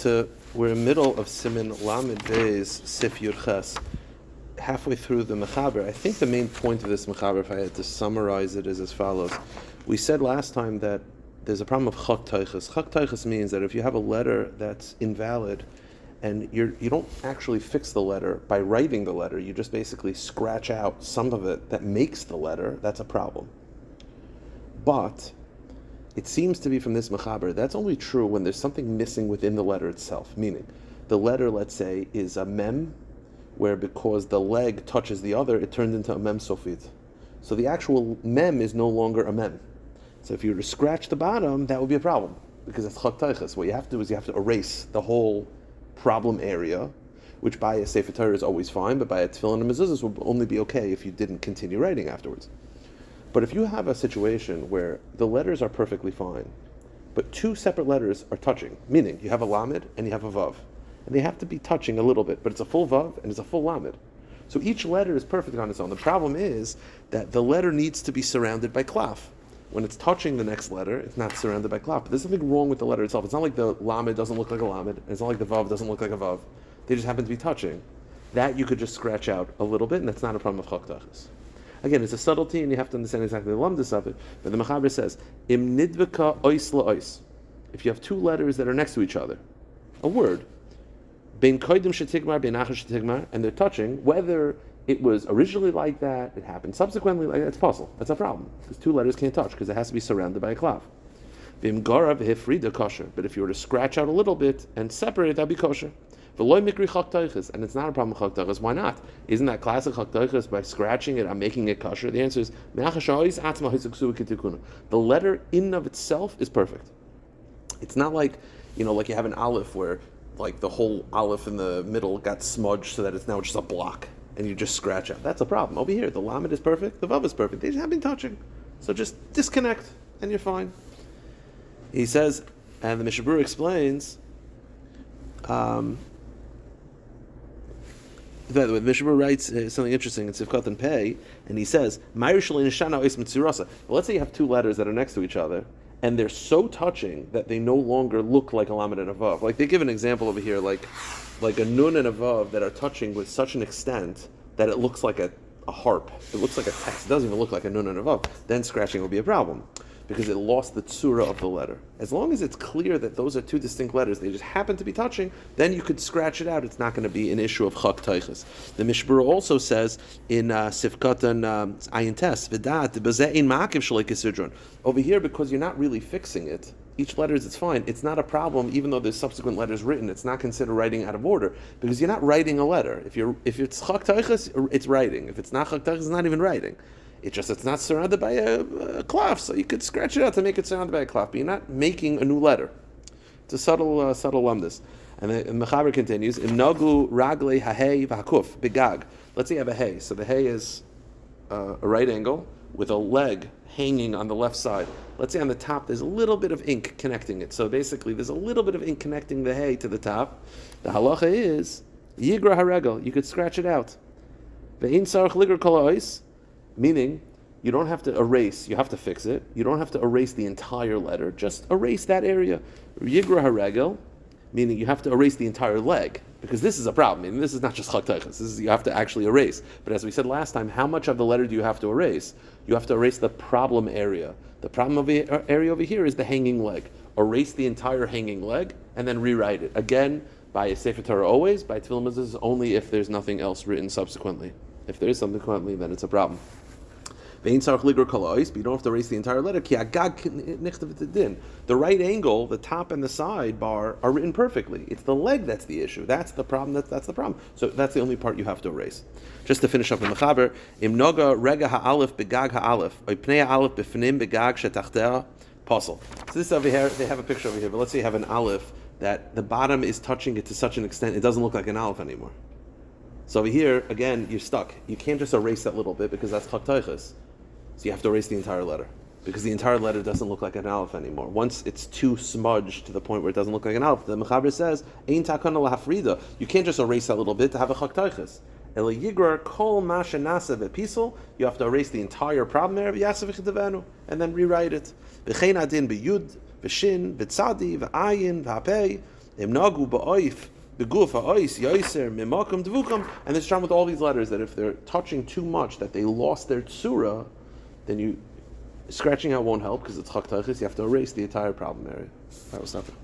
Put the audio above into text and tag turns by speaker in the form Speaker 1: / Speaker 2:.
Speaker 1: we're in the middle of Siman Lamed Beis Sif Yud Ches, halfway through the Mechaber. I think the main point of this Mechaber, if I had to summarize it, is as follows. We said last time that there's a problem of Chak Teiches. Chak Teiches means that if you have a letter that's invalid, and you don't actually fix the letter by writing the letter, you just basically scratch out some of it that makes the letter, that's a problem. But it seems to be from this mechaber, that's only true when there's something missing within the letter itself, meaning the letter, let's say, is a mem, where because the leg touches the other, it turned into a mem sofit. So the actual mem is no longer a mem. So if you were to scratch the bottom, that would be a problem, because it's chak teiches. What you have to do is you have to erase the whole problem area, which by a Sefer Torah is always fine, but by a tefillin and mezuzahs would only be okay if you didn't continue writing afterwards. But if you have a situation where the letters are perfectly fine, but two separate letters are touching, meaning you have a lamed and you have a vav, and they have to be touching a little bit, but it's a full vav and it's a full lamed. So each letter is perfect on its own. The problem is that the letter needs to be surrounded by klaf. When it's touching the next letter, it's not surrounded by klaf. But there's something wrong with the letter itself. It's not like the lamed doesn't look like a lamed, and it's not like the vav doesn't look like a vav. They just happen to be touching. That you could just scratch out a little bit, and that's not a problem of chak teiches. Again, it's a subtlety, and you have to understand exactly the lamdas of it. But the Mechaber says, "Im nidveka ois la'ois." If you have two letters that are next to each other, a word, bein koidim shetigmar, bein achar shetigmar, and they're touching, whether it was originally like that, it happened subsequently like that, it's possible. That's a problem, because two letters can't touch, because it has to be surrounded by a klav. Bim gara v'hifrida kosher. But if you were to scratch out a little bit and separate it, that'd be kosher. V'loy mikri chak teiches, and it's not a problem with chak teiches. Why not? Isn't that classic chak teiches? By scratching it, I'm making it kosher. The answer is the letter in of itself is perfect. It's not like, like you have an aleph where like the whole aleph in the middle got smudged so that it's now just a block, and you just scratch out. That's a problem. Over here, the lamed is perfect, the vav is perfect. They just have been touching. So just disconnect, and you're fine. He says, and the Mishnah Berurah explains, the Mishnah Berurah writes something interesting in Sivkot and Pei, and he says, well, let's say you have two letters that are next to each other, and they're so touching that they no longer look like a lamed and a vav. Like they give an example over here, like a nun and a vav that are touching with such an extent that it looks like a harp. It looks like a text. It doesn't even look like a nun and a vav. Then scratching will be a problem, because it lost the tzura of the letter. As long as it's clear that those are two distinct letters, they just happen to be touching, then you could scratch it out. It's not going to be an issue of chak teiches. The Mishnah Berurah also says in Sifkat and Ayin Tes, V'dat, b'zeh ein ma'akiv shalei kisidron. Over here, because you're not really fixing it, each letter it's fine. It's not a problem, even though there's subsequent letters written. It's not considered writing out of order, because you're not writing a letter. If it's chak teiches, it's writing. If it's not chak teiches, it's not even writing. It's not surrounded by a klaf, so you could scratch it out to make it surrounded by a klaf, but you're not making a new letter. It's a subtle lumdus. And the Mechaber continues, Im nagu ragle hahei v'hakuf begag. Let's say you have a hay. So the hay is a right angle with a leg hanging on the left side. Let's say on the top there's a little bit of ink connecting it. So basically there's a little bit of ink connecting the hay to the top. The halacha is yigra haregel. You could scratch it out. Ve'in sarach ligur kol ha'os. Meaning, you don't have to erase, you have to fix it. You don't have to erase the entire letter, just erase that area. Yigra haregel, meaning you have to erase the entire leg, because this is a problem. I mean, this is not just chak teiches, you have to actually erase. But as we said last time, how much of the letter do you have to erase? You have to erase the problem area. The problem area over here is the hanging leg. Erase the entire hanging leg, and then rewrite it. Again, by a Sefer Torah always, by tefillin mezuzahs only if there's nothing else written subsequently. If there is something subsequently, then it's a problem. But you don't have to erase the entire letter. The right angle, the top and the side bar are written perfectly. It's the leg that's the issue. That's the problem. That's the problem. So that's the only part you have to erase. Just to finish up the Mechaber, Im noga rega ha'alef begag ha'alef, oy pnei ha'alef b'fnim begag shetachtea posel. So this over here, they have a picture over here, but let's say you have an aleph that the bottom is touching it to such an extent it doesn't look like an aleph anymore. So over here, again, you're stuck. You can't just erase that little bit because that's chak teiches. So you have to erase the entire letter, because the entire letter doesn't look like an aleph anymore. Once it's too smudged to the point where it doesn't look like an aleph, the Mechaber says, Ein takana lahafrida. You can't just erase that little bit to have a chak teiches. Ela yigrar kol ma shenasa v'pisel. You have to erase the entire problem area, v'yasav v'chidavenu, and then rewrite it. V'chein adin b'yud, v'shin, v'tzadi, v'ayin, v'hapei. Imnagu ba'oif beguf ha'ois yoiser mimakum dvukam. And this is with all these letters that if they're touching too much, that they lost their tsura, then scratching out won't help because it's chak tachis. You have to erase the entire problem area. That was nothing.